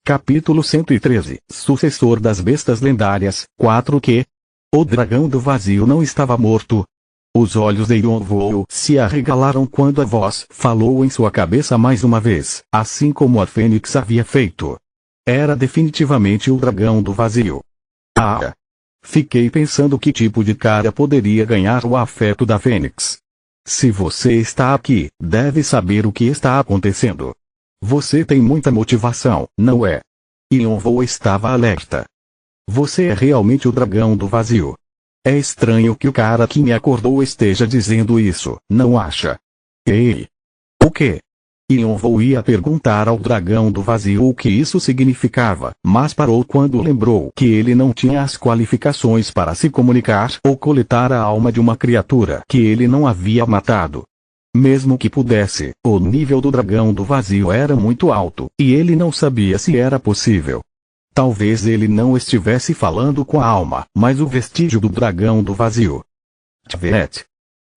Capítulo 113. Sucessor das bestas lendárias. 4 Que? O dragão do vazio não estava morto. Os olhos de Yonvou se arregalaram quando a voz falou em sua cabeça mais uma vez, assim como a fênix havia feito. Era definitivamente o dragão do vazio. Ah! Fiquei pensando que tipo de cara poderia ganhar o afeto da fênix. Se você está aqui, deve saber o que está acontecendo. Você tem muita motivação, não é? Yonvou estava alerta. Você é realmente o dragão do vazio. É estranho que o cara que me acordou esteja dizendo isso, não acha? Ei! O quê? Yonvou ia perguntar ao dragão do vazio o que isso significava, mas parou quando lembrou que ele não tinha as qualificações para se comunicar ou coletar a alma de uma criatura que ele não havia matado. Mesmo que pudesse, o nível do dragão do vazio era muito alto, e ele não sabia se era possível. Talvez ele não estivesse falando com a alma, mas o vestígio do dragão do vazio. Tvet.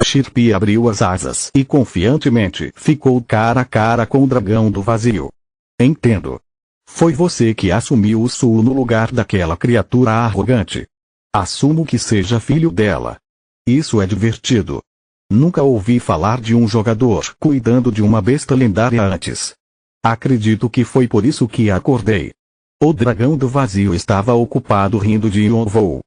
Shirpi abriu as asas e confiantemente ficou cara a cara com o dragão do vazio. Entendo. Foi você que assumiu o Sul no lugar daquela criatura arrogante. Assumo que seja filho dela. Isso é divertido. Nunca ouvi falar de um jogador cuidando de uma besta lendária antes. Acredito que foi por isso que acordei. O dragão do vazio estava ocupado rindo de Yonvou.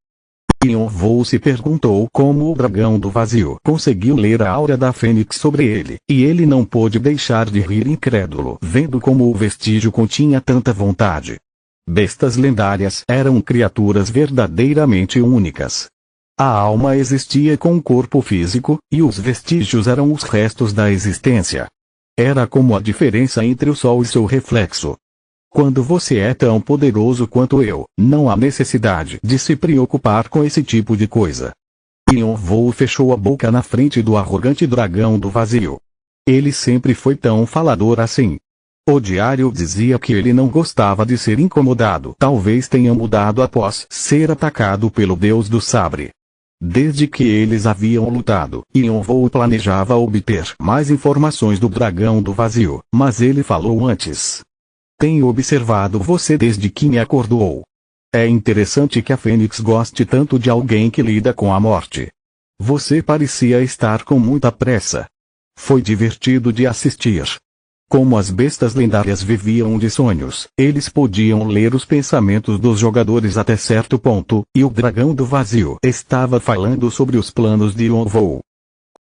Yonvou se perguntou como o dragão do vazio conseguiu ler a aura da fênix sobre ele, e ele não pôde deixar de rir incrédulo vendo como o vestígio continha tanta vontade. Bestas lendárias eram criaturas verdadeiramente únicas. A alma existia com o corpo físico, e os vestígios eram os restos da existência. Era como a diferença entre o sol e seu reflexo. Quando você é tão poderoso quanto eu, não há necessidade de se preocupar com esse tipo de coisa. Yonvou fechou a boca na frente do arrogante dragão do vazio. Ele sempre foi tão falador assim. O diário dizia que ele não gostava de ser incomodado. Talvez tenha mudado após ser atacado pelo deus do sabre. Desde que eles haviam lutado, Yonvou planejava obter mais informações do dragão do vazio, mas ele falou antes. Tenho observado você desde que me acordou. É interessante que a fênix goste tanto de alguém que lida com a morte. Você parecia estar com muita pressa. Foi divertido de assistir. Como as bestas lendárias viviam de sonhos, eles podiam ler os pensamentos dos jogadores até certo ponto, e o dragão do vazio estava falando sobre os planos de Yonvou.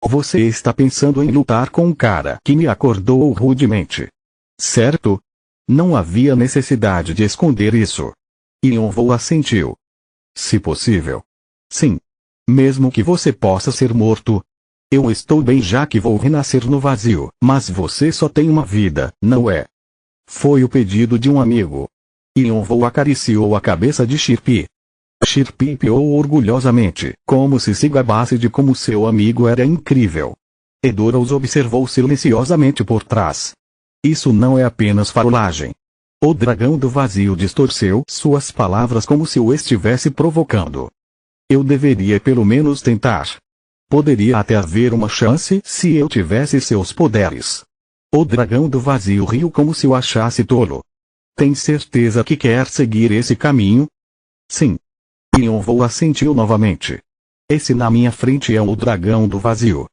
Você está pensando em lutar com um cara que me acordou rudemente. Certo? Não havia necessidade de esconder isso. Yonvou assentiu. Se possível. Sim. Mesmo que você possa ser morto. Eu estou bem já que vou renascer no vazio, mas você só tem uma vida, não é? Foi o pedido de um amigo. Yonvou acariciou a cabeça de Shirpi. Shirpi piou orgulhosamente, como se gabasse de como seu amigo era incrível. Edora os observou silenciosamente por trás. Isso não é apenas farolagem. O dragão do vazio distorceu suas palavras como se o estivesse provocando. Eu deveria pelo menos tentar. Poderia até haver uma chance se eu tivesse seus poderes. O dragão do vazio riu como se o achasse tolo. Tem certeza que quer seguir esse caminho? Sim. Yonvou assentiu novamente. Esse na minha frente é o dragão do vazio.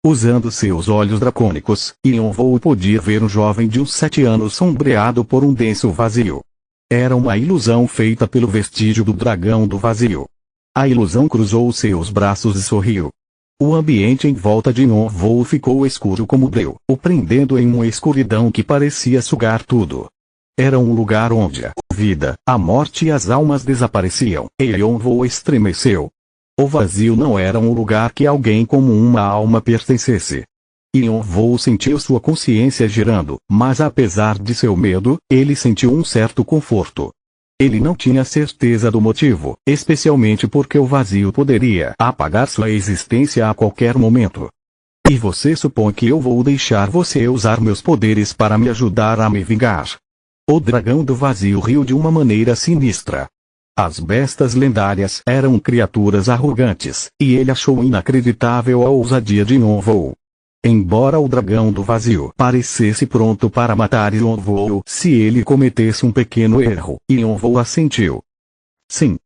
Usando seus olhos dracônicos, Yonvou podia ver um jovem de uns 7 anos sombreado por um denso vazio. Era uma ilusão feita pelo vestígio do dragão do vazio. A ilusão cruzou seus braços e sorriu. O ambiente em volta de Yonvou ficou escuro como breu, o prendendo em uma escuridão que parecia sugar tudo. Era um lugar onde a vida, a morte e as almas desapareciam, e Yonvou estremeceu. O vazio não era um lugar que alguém como uma alma pertencesse. Yonvou sentiu sua consciência girando, mas apesar de seu medo, ele sentiu um certo conforto. Ele não tinha certeza do motivo, especialmente porque o vazio poderia apagar sua existência a qualquer momento. E você supõe que eu vou deixar você usar meus poderes para me ajudar a me vingar? O dragão do vazio riu de uma maneira sinistra. As bestas lendárias eram criaturas arrogantes, e ele achou inacreditável a ousadia de Yonvou. Embora o dragão do vazio parecesse pronto para matar Yonvou se ele cometesse um pequeno erro, Yonvou assentiu. Sim.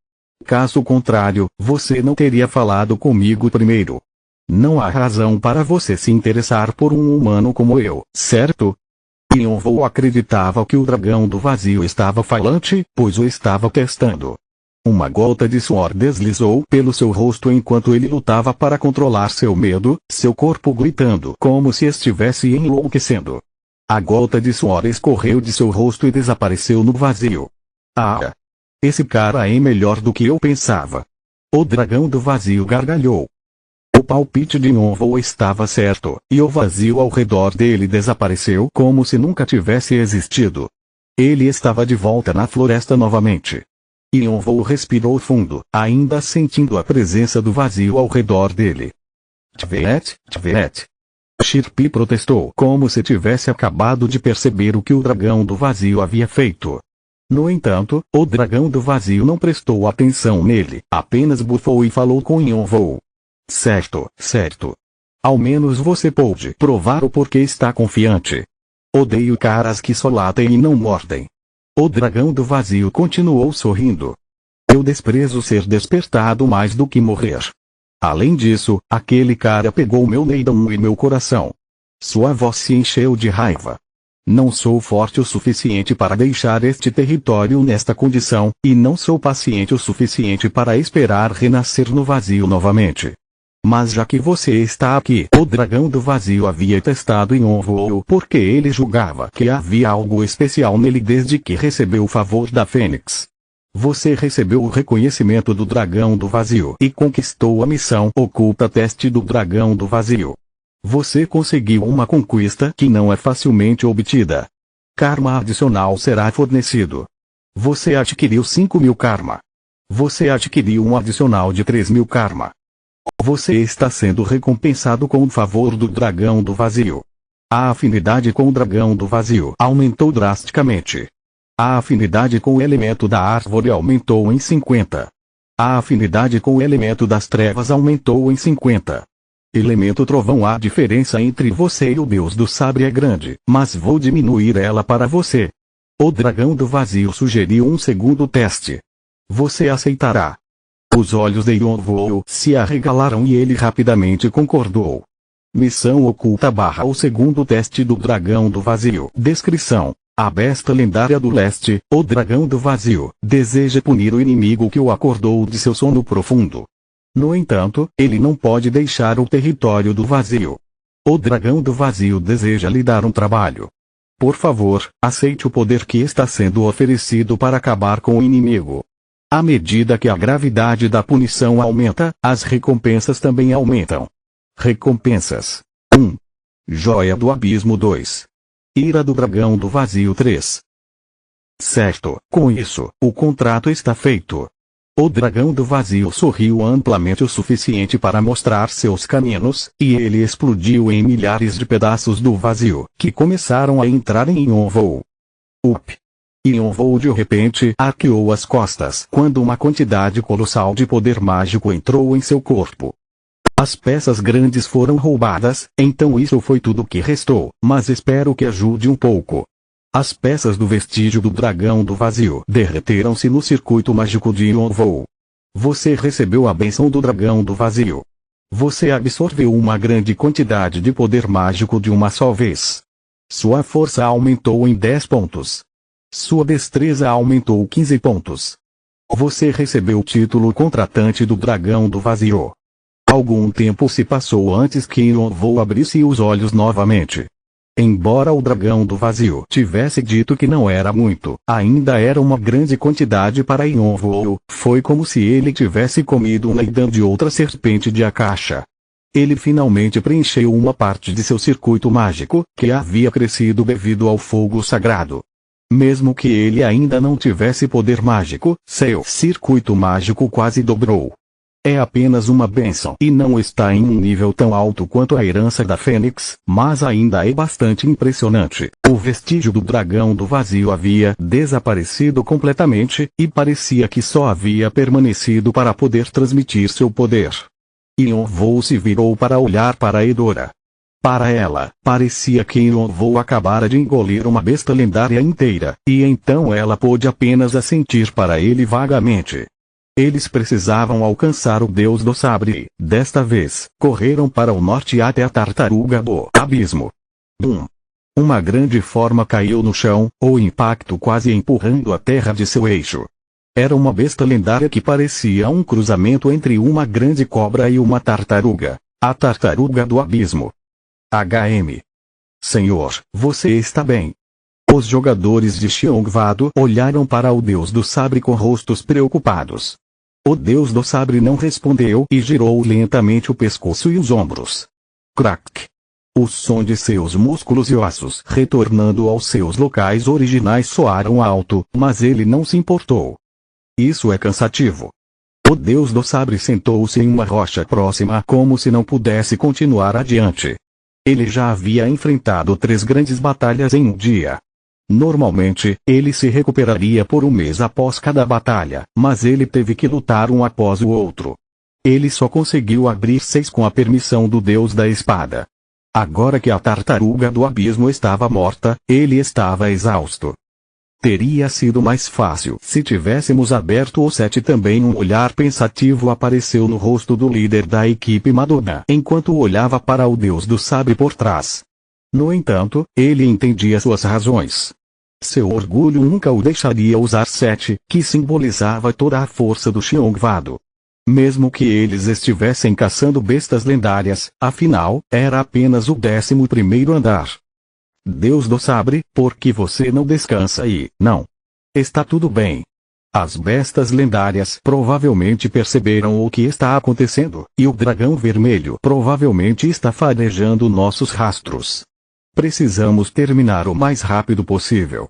Caso contrário, você não teria falado comigo primeiro. Não há razão para você se interessar por um humano como eu, certo? Yonvou acreditava que o dragão do vazio estava falante, pois o estava testando. Uma gota de suor deslizou pelo seu rosto enquanto ele lutava para controlar seu medo, seu corpo gritando como se estivesse enlouquecendo. A gota de suor escorreu de seu rosto e desapareceu no vazio. Ah! Esse cara é melhor do que eu pensava. O dragão do vazio gargalhou. O palpite de Yonvou estava certo, e o vazio ao redor dele desapareceu como se nunca tivesse existido. Ele estava de volta na floresta novamente. Yonvou respirou fundo, ainda sentindo a presença do vazio ao redor dele. Tvet, Tvet. Shirpi protestou como se tivesse acabado de perceber o que o dragão do vazio havia feito. No entanto, o dragão do vazio não prestou atenção nele, apenas bufou e falou com Yonvou. Certo, certo. Ao menos você pôde provar o porquê está confiante. Odeio caras que só latem e não mordem. O dragão do vazio continuou sorrindo. Eu desprezo ser despertado mais do que morrer. Além disso, aquele cara pegou meu neidão e meu coração. Sua voz se encheu de raiva. Não sou forte o suficiente para deixar este território nesta condição, e não sou paciente o suficiente para esperar renascer no vazio novamente. Mas já que você está aqui, o dragão do vazio havia testado Yonvou porque ele julgava que havia algo especial nele desde que recebeu o favor da Fênix. Você recebeu o reconhecimento do dragão do vazio e conquistou a missão oculta teste do dragão do vazio. Você conseguiu uma conquista que não é facilmente obtida. Karma adicional será fornecido. Você adquiriu 5.000 karma. Você adquiriu um adicional de 3.000 karma. Você está sendo recompensado com o favor do dragão do vazio. A afinidade com o dragão do vazio aumentou drasticamente. A afinidade com o elemento da árvore aumentou em 50. A afinidade com o elemento das trevas aumentou em 50. Elemento trovão. A diferença entre você e o deus do sabre é grande, mas vou diminuir ela para você. O dragão do vazio sugeriu um segundo teste. Você aceitará? Os olhos de Yonvou se arregalaram e ele rapidamente concordou. Missão oculta / o segundo teste do dragão do vazio. Descrição. A besta lendária do leste, o dragão do vazio, deseja punir o inimigo que o acordou de seu sono profundo. No entanto, ele não pode deixar o território do vazio. O dragão do vazio deseja lhe dar um trabalho. Por favor, aceite o poder que está sendo oferecido para acabar com o inimigo. À medida que a gravidade da punição aumenta, as recompensas também aumentam. Recompensas. 1. Joia do Abismo 2. Ira do Dragão do Vazio 3. Certo, com isso, o contrato está feito. O dragão do vazio sorriu amplamente o suficiente para mostrar seus caninos, e ele explodiu em milhares de pedaços do vazio, que começaram a entrar em Yonvou. Yonvou de repente arqueou as costas quando uma quantidade colossal de poder mágico entrou em seu corpo. As peças grandes foram roubadas, então isso foi tudo que restou, mas espero que ajude um pouco. As peças do vestígio do dragão do vazio derreteram-se no circuito mágico de Yonvou. Você recebeu a bênção do dragão do vazio. Você absorveu uma grande quantidade de poder mágico de uma só vez. Sua força aumentou em 10 pontos. Sua destreza aumentou 15 pontos. Você recebeu o título contratante do dragão do vazio. Algum tempo se passou antes que Yonvou abrisse os olhos novamente. Embora o dragão do vazio tivesse dito que não era muito, ainda era uma grande quantidade para Yonvou. Foi como se ele tivesse comido um leidão de outra serpente de Akasha. Ele finalmente preencheu uma parte de seu circuito mágico, que havia crescido devido ao fogo sagrado. Mesmo que ele ainda não tivesse poder mágico, seu circuito mágico quase dobrou. É apenas uma bênção e não está em um nível tão alto quanto a herança da Fênix, mas ainda é bastante impressionante. O vestígio do dragão do vazio havia desaparecido completamente, e parecia que só havia permanecido para poder transmitir seu poder. Yonvou se virou para olhar para Edora. Para ela, parecia que Yonvou acabara de engolir uma besta lendária inteira, e então ela pôde apenas assentir para ele vagamente. Eles precisavam alcançar o Deus do Sabre, e, desta vez, correram para o norte até a tartaruga do abismo. Uma grande forma caiu no chão, o impacto quase empurrando a terra de seu eixo. Era uma besta lendária que parecia um cruzamento entre uma grande cobra e uma tartaruga, a tartaruga do abismo. HM. Senhor, você está bem? Os jogadores de Xiongvado olharam para o Deus do Sabre com rostos preocupados. O Deus do Sabre não respondeu e girou lentamente o pescoço e os ombros. Crack! O som de seus músculos e ossos retornando aos seus locais originais soaram alto, mas ele não se importou. Isso é cansativo. O Deus do Sabre sentou-se em uma rocha próxima como se não pudesse continuar adiante. Ele já havia enfrentado 3 grandes batalhas em um dia. Normalmente, ele se recuperaria por um mês após cada batalha, mas ele teve que lutar um após o outro. Ele só conseguiu abrir 6 com a permissão do Deus da Espada. Agora que a tartaruga do abismo estava morta, ele estava exausto. Teria sido mais fácil se tivéssemos aberto o 7 também. Um olhar pensativo apareceu no rosto do líder da equipe Madonna enquanto olhava para o Deus do Sabre por trás. No entanto, ele entendia suas razões. Seu orgulho nunca o deixaria usar 7, que simbolizava toda a força do Xiongvado. Mesmo que eles estivessem caçando bestas lendárias, afinal, era apenas o 11º andar. Deus do Sabre, por que você não descansa e, não? Está tudo bem. As bestas lendárias provavelmente perceberam o que está acontecendo, e o dragão vermelho provavelmente está farejando nossos rastros. Precisamos terminar o mais rápido possível.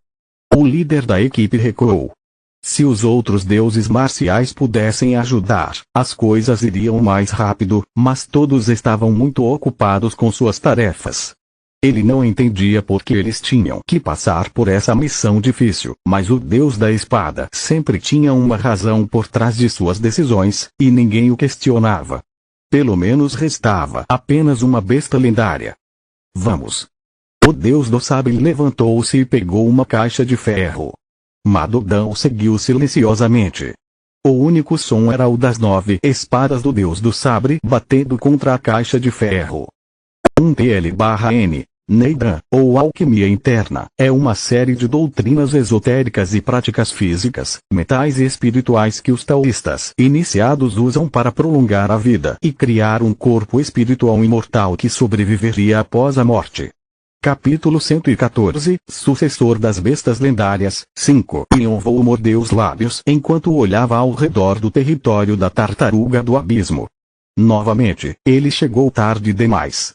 O líder da equipe recuou. Se os outros deuses marciais pudessem ajudar, as coisas iriam mais rápido, mas todos estavam muito ocupados com suas tarefas. Ele não entendia por que eles tinham que passar por essa missão difícil, mas o Deus da Espada sempre tinha uma razão por trás de suas decisões, e ninguém o questionava. Pelo menos restava apenas uma besta lendária. Vamos. O Deus do Sabre levantou-se e pegou uma caixa de ferro. Madonna o seguiu silenciosamente. O único som era o das 9 espadas do Deus do Sabre batendo contra a caixa de ferro. TL/N, Neidan, ou alquimia interna, é uma série de doutrinas esotéricas e práticas físicas, mentais e espirituais que os taoístas iniciados usam para prolongar a vida e criar um corpo espiritual imortal que sobreviveria após a morte. Capítulo 114, Sucessor das Bestas Lendárias, 5. Yonvou mordeu os lábios enquanto olhava ao redor do território da tartaruga do abismo. Novamente, ele chegou tarde demais.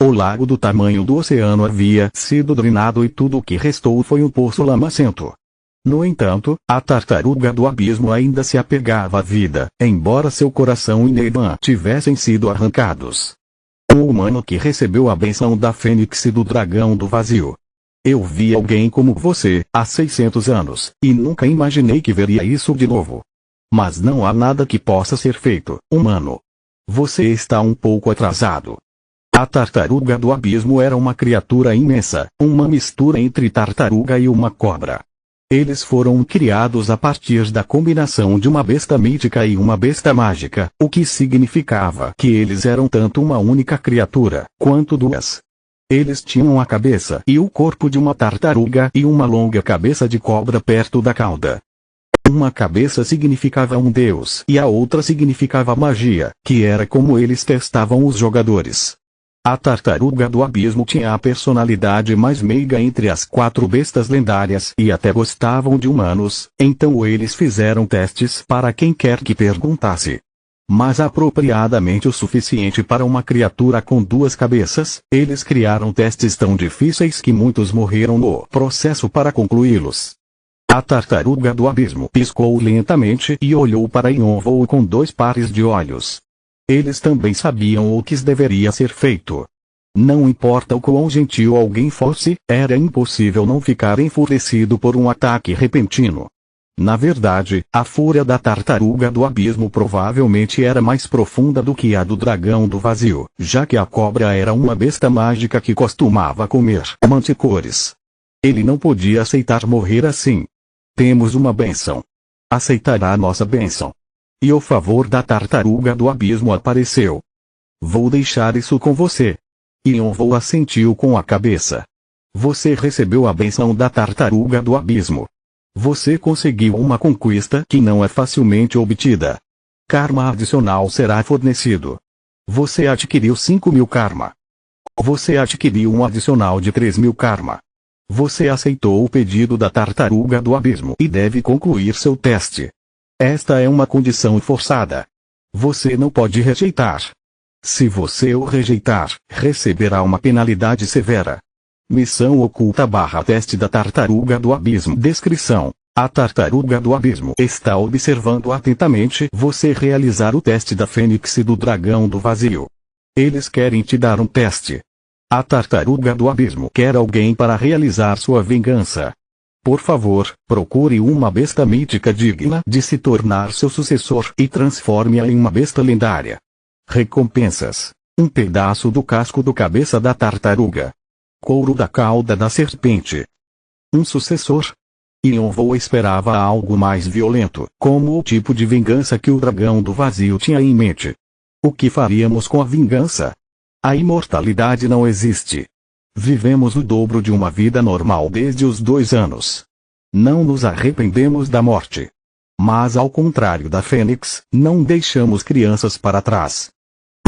O lago do tamanho do oceano havia sido drenado e tudo o que restou foi um poço lamacento. No entanto, a tartaruga do abismo ainda se apegava à vida, embora seu coração e Neidan tivessem sido arrancados. Um humano que recebeu a benção da Fênix e do Dragão do Vazio. Eu vi alguém como você, há 600 anos, e nunca imaginei que veria isso de novo. Mas não há nada que possa ser feito, humano. Você está um pouco atrasado. A tartaruga do abismo era uma criatura imensa, uma mistura entre tartaruga e uma cobra. Eles foram criados a partir da combinação de uma besta mítica e uma besta mágica, o que significava que eles eram tanto uma única criatura, quanto duas. Eles tinham a cabeça e o corpo de uma tartaruga e uma longa cabeça de cobra perto da cauda. Uma cabeça significava um deus e a outra significava magia, que era como eles testavam os jogadores. A tartaruga do abismo tinha a personalidade mais meiga entre as 4 bestas lendárias e até gostavam de humanos, então eles fizeram testes para quem quer que perguntasse. Mas apropriadamente o suficiente para uma criatura com 2 cabeças, eles criaram testes tão difíceis que muitos morreram no processo para concluí-los. A tartaruga do abismo piscou lentamente e olhou para Yonvou com 2 pares de olhos. Eles também sabiam o que deveria ser feito. Não importa o quão gentil alguém fosse, era impossível não ficar enfurecido por um ataque repentino. Na verdade, a fúria da tartaruga do abismo provavelmente era mais profunda do que a do dragão do vazio, já que a cobra era uma besta mágica que costumava comer manticores. Ele não podia aceitar morrer assim. Temos uma bênção. Aceitará nossa bênção. E o favor da tartaruga do abismo apareceu. Vou deixar isso com você. Yonvou assentiu com a cabeça. Você recebeu a bênção da tartaruga do abismo. Você conseguiu uma conquista que não é facilmente obtida. Karma adicional será fornecido. Você adquiriu 5.000 karma. Você adquiriu um adicional de 3.000 karma. Você aceitou o pedido da tartaruga do abismo e deve concluir seu teste. Esta é uma condição forçada. Você não pode rejeitar. Se você o rejeitar, receberá uma penalidade severa. Missão oculta / teste da tartaruga do abismo. Descrição: a tartaruga do abismo está observando atentamente você realizar o teste da fênix e do dragão do vazio. Eles querem te dar um teste. A tartaruga do abismo quer alguém para realizar sua vingança. Por favor, procure uma besta mítica digna de se tornar seu sucessor e transforme-a em uma besta lendária. Recompensas: um pedaço do casco do cabeça da tartaruga. Couro da cauda da serpente. Um sucessor? Yonvou esperava algo mais violento, como o tipo de vingança que o dragão do vazio tinha em mente. O que faríamos com a vingança? A imortalidade não existe. Vivemos o dobro de uma vida normal desde os 2 anos. Não nos arrependemos da morte. Mas ao contrário da fênix, não deixamos crianças para trás.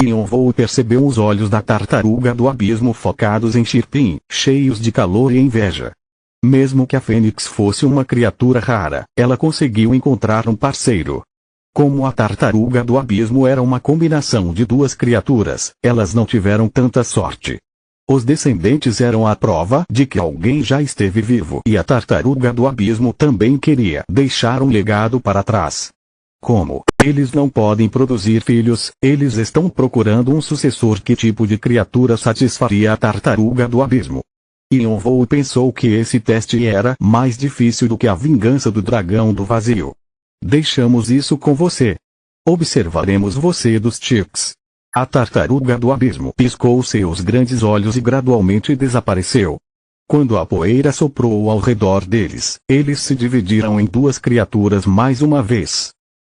Yonvou percebeu os olhos da tartaruga do abismo focados em Chirpin, cheios de calor e inveja. Mesmo que a fênix fosse uma criatura rara, ela conseguiu encontrar um parceiro. Como a tartaruga do abismo era uma combinação de 2 criaturas, elas não tiveram tanta sorte. Os descendentes eram a prova de que alguém já esteve vivo e a tartaruga do abismo também queria deixar um legado para trás. Como eles não podem produzir filhos, eles estão procurando um sucessor. Que tipo de criatura satisfaria a tartaruga do abismo? Yonvou pensou que esse teste era mais difícil do que a vingança do dragão do vazio. Deixamos isso com você. Observaremos você dos Chips. A tartaruga do abismo piscou seus grandes olhos e gradualmente desapareceu. Quando a poeira soprou ao redor deles, eles se dividiram em 2 criaturas mais uma vez.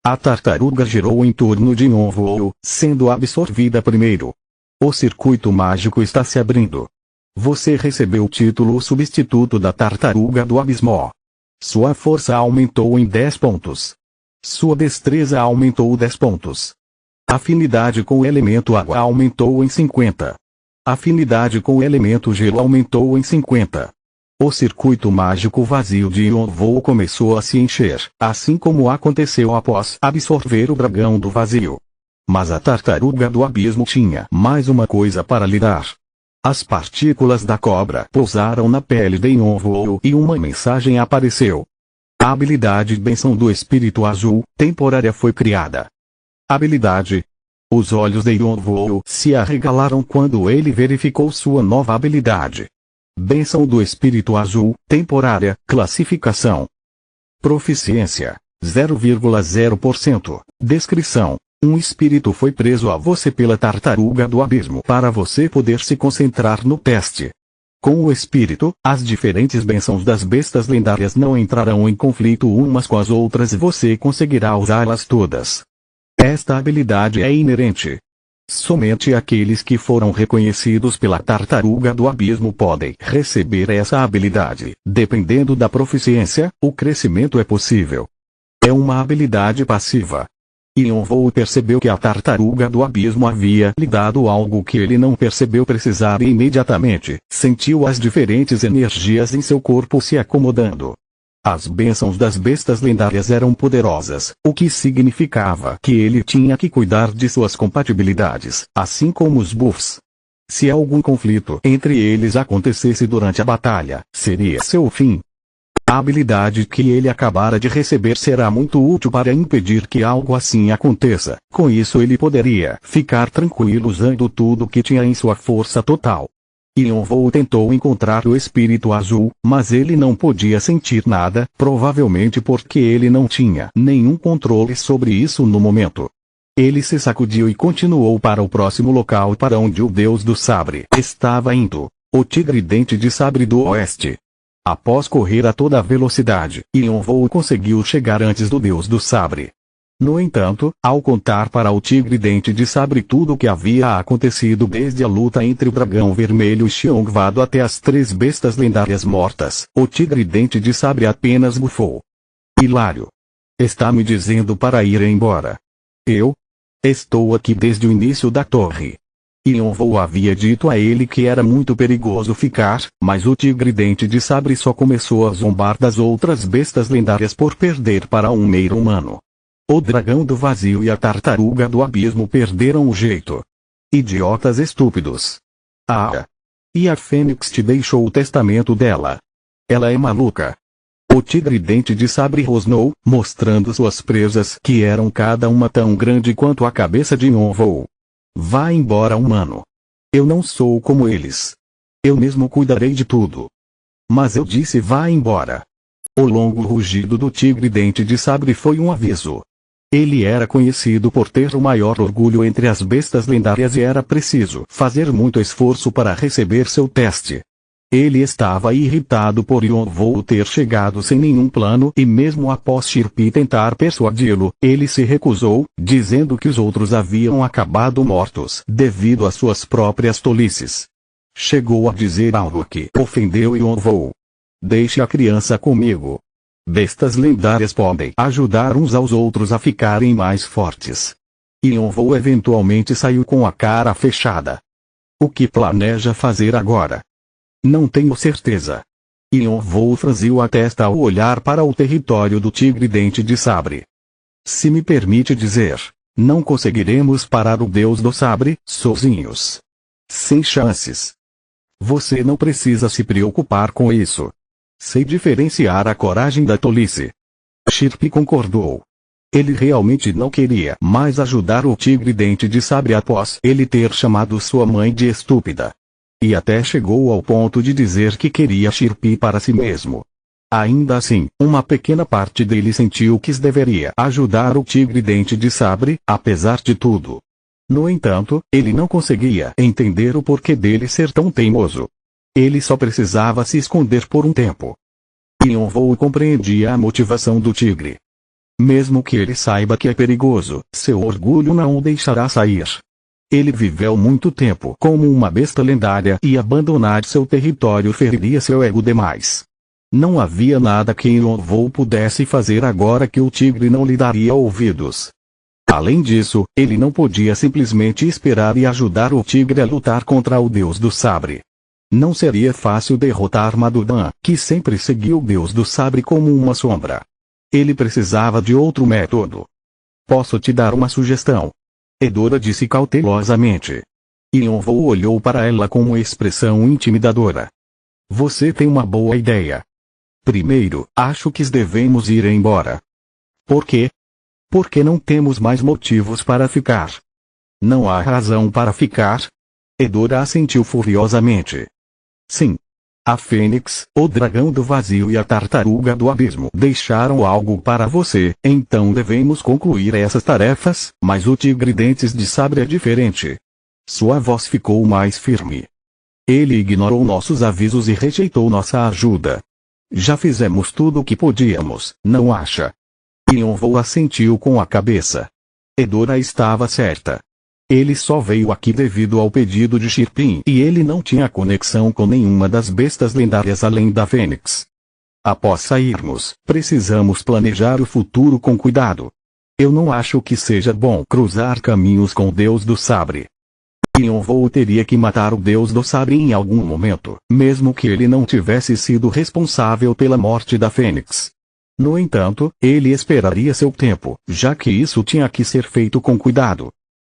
A tartaruga girou em torno de Yonvou, sendo absorvida primeiro. O circuito mágico está se abrindo. Você recebeu o título substituto da tartaruga do abismo. Sua força aumentou em 10 pontos. Sua destreza aumentou 10 pontos. Afinidade com o elemento água aumentou em 50. Afinidade com o elemento gelo aumentou em 50. O circuito mágico vazio de Yonvou começou a se encher, assim como aconteceu após absorver o dragão do vazio. Mas a tartaruga do abismo tinha mais uma coisa para lidar. As partículas da cobra pousaram na pele de Yonvou e uma mensagem apareceu. A habilidade Bênção do Espírito Azul, temporária foi criada. Habilidade. Os olhos de Yonvou se arregalaram quando ele verificou sua nova habilidade. Bênção do Espírito Azul, temporária, classificação. Proficiência, 0,0%. Descrição: um espírito foi preso a você pela tartaruga do abismo para você poder se concentrar no teste. Com o espírito, as diferentes bênçãos das bestas lendárias não entrarão em conflito umas com as outras e você conseguirá usá-las todas. Esta habilidade é inerente. Somente aqueles que foram reconhecidos pela tartaruga do abismo podem receber essa habilidade. Dependendo da proficiência, o crescimento é possível. É uma habilidade passiva. Yonvou percebeu que a tartaruga do abismo havia lhe dado algo que ele não percebeu precisar e imediatamente sentiu as diferentes energias em seu corpo se acomodando. As bênçãos das bestas lendárias eram poderosas, o que significava que ele tinha que cuidar de suas compatibilidades, assim como os buffs. Se algum conflito entre eles acontecesse durante a batalha, seria seu fim. A habilidade que ele acabara de receber será muito útil para impedir que algo assim aconteça. Com isso ele poderia ficar tranquilo usando tudo que tinha em sua força total. Yonvou tentou encontrar o espírito azul, mas ele não podia sentir nada, provavelmente porque ele não tinha nenhum controle sobre isso no momento. Ele se sacudiu e continuou para o próximo local para onde o Deus do Sabre estava indo, o Tigre Dente de Sabre do Oeste. Após correr a toda velocidade, Yonvou conseguiu chegar antes do Deus do Sabre. No entanto, ao contar para o Tigre Dente de Sabre tudo o que havia acontecido desde a luta entre o Dragão Vermelho e Xiongvado até as 3 bestas lendárias mortas, o Tigre Dente de Sabre apenas bufou. Hilário. Está me dizendo para ir embora. Eu? Estou aqui desde o início da torre. Yonvou havia dito a ele que era muito perigoso ficar, mas o Tigre Dente de Sabre só começou a zombar das outras bestas lendárias por perder para um meio humano. O Dragão do Vazio e a Tartaruga do Abismo perderam o jeito. Idiotas estúpidos. Ah! E a Fênix te deixou o testamento dela. Ela é maluca. O Tigre Dente de Sabre rosnou, mostrando suas presas que eram cada uma tão grande quanto a cabeça de Yonvou. Vá embora, humano. Eu não sou como eles. Eu mesmo cuidarei de tudo. Mas eu disse vá embora. O longo rugido do Tigre Dente de Sabre foi um aviso. Ele era conhecido por ter o maior orgulho entre as bestas lendárias e era preciso fazer muito esforço para receber seu teste. Ele estava irritado por Yonvou ter chegado sem nenhum plano e mesmo após Shirpi tentar persuadi-lo, ele se recusou, dizendo que os outros haviam acabado mortos devido às suas próprias tolices. Chegou a dizer algo que ofendeu Yonvou. Deixe a criança comigo. Bestas lendárias podem ajudar uns aos outros a ficarem mais fortes. Yonvou eventualmente saiu com a cara fechada. O que planeja fazer agora? Não tenho certeza. Yonvou franziu a testa ao olhar para o território do Tigre Dente de Sabre. Se me permite dizer, não conseguiremos parar o Deus do Sabre, sozinhos. Sem chances. Você não precisa se preocupar com isso. Sei diferenciar a coragem da tolice. Shirpi concordou. Ele realmente não queria mais ajudar o Tigre Dente de Sabre após ele ter chamado sua mãe de estúpida. E até chegou ao ponto de dizer que queria Shirpi para si mesmo. Ainda assim, uma pequena parte dele sentiu que deveria ajudar o Tigre Dente de Sabre, apesar de tudo. No entanto, ele não conseguia entender o porquê dele ser tão teimoso. Ele só precisava se esconder por um tempo. Yonvou compreendia a motivação do tigre. Mesmo que ele saiba que é perigoso, seu orgulho não o deixará sair. Ele viveu muito tempo como uma besta lendária e abandonar seu território feriria seu ego demais. Não havia nada que Yonvou pudesse fazer agora que o tigre não lhe daria ouvidos. Além disso, ele não podia simplesmente esperar e ajudar o tigre a lutar contra o Deus do Sabre. Não seria fácil derrotar Madudan, que sempre seguiu o Deus do Sabre como uma sombra. Ele precisava de outro método. Posso te dar uma sugestão? Edora disse cautelosamente. Yonvou olhou para ela com uma expressão intimidadora. Você tem uma boa ideia. Primeiro, acho que devemos ir embora. Por quê? Porque não temos mais motivos para ficar. Não há razão para ficar? Edora assentiu furiosamente. Sim. A Fênix, o Dragão do Vazio e a Tartaruga do Abismo deixaram algo para você, então devemos concluir essas tarefas, mas o Tigre Dentes de Sabre é diferente. Sua voz ficou mais firme. Ele ignorou nossos avisos e rejeitou nossa ajuda. Já fizemos tudo o que podíamos, não acha? Yonvou assentiu com a cabeça. Edora estava certa. Ele só veio aqui devido ao pedido de Shirpin e ele não tinha conexão com nenhuma das bestas lendárias além da Fênix. Após sairmos, precisamos planejar o futuro com cuidado. Eu não acho que seja bom cruzar caminhos com o Deus do Sabre. Yonvou teria que matar o Deus do Sabre em algum momento, mesmo que ele não tivesse sido responsável pela morte da Fênix. No entanto, ele esperaria seu tempo, já que isso tinha que ser feito com cuidado.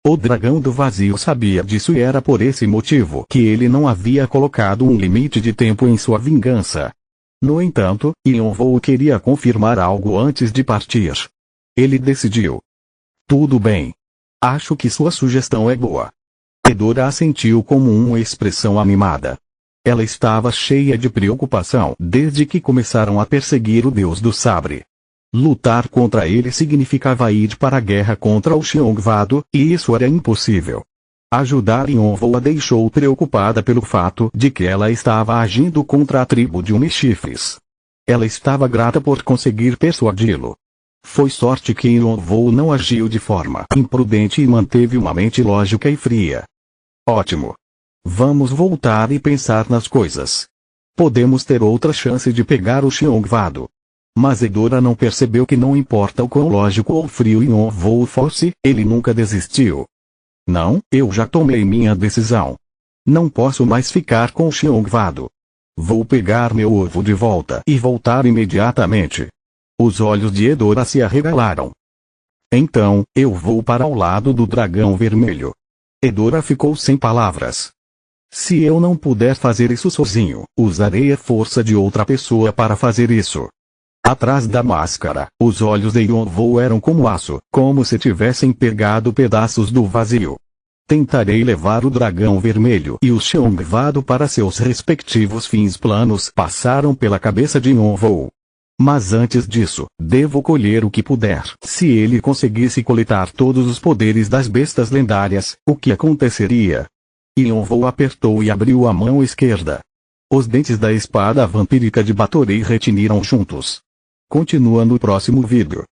O Dragão do Vazio sabia disso e era por esse motivo que ele não havia colocado um limite de tempo em sua vingança. No entanto, Yonvou queria confirmar algo antes de partir. Ele decidiu. Tudo bem. Acho que sua sugestão é boa. Edora assentiu com uma expressão animada. Ela estava cheia de preocupação desde que começaram a perseguir o deus do sabre. Lutar contra ele significava ir para a guerra contra o Xiongvado, e isso era impossível. Ajudar Yonvou a deixou preocupada pelo fato de que ela estava agindo contra a tribo de Umechifres. Ela estava grata por conseguir persuadi-lo. Foi sorte que Yonvou não agiu de forma imprudente e manteve uma mente lógica e fria. Ótimo. Vamos voltar e pensar nas coisas. Podemos ter outra chance de pegar o Xiongvado. Mas Edora não percebeu que não importa o quão lógico ou frio Yonvou fosse, ele nunca desistiu. Não, eu já tomei minha decisão. Não posso mais ficar com o Xiongvado. Vou pegar meu ovo de volta e voltar imediatamente. Os olhos de Edora se arregalaram. Então, eu vou para o lado do dragão vermelho. Edora ficou sem palavras. Se eu não puder fazer isso sozinho, usarei a força de outra pessoa para fazer isso. Atrás da máscara, os olhos de Yonvou eram como aço, como se tivessem pegado pedaços do vazio. Tentarei levar o dragão vermelho e o Xiongvado para seus respectivos fins. Planos passaram pela cabeça de Yonvou. Mas antes disso, devo colher o que puder. Se ele conseguisse coletar todos os poderes das bestas lendárias, o que aconteceria? Yonvou apertou e abriu a mão esquerda. Os dentes da espada vampírica de Batory retiniram juntos. Continua no próximo vídeo.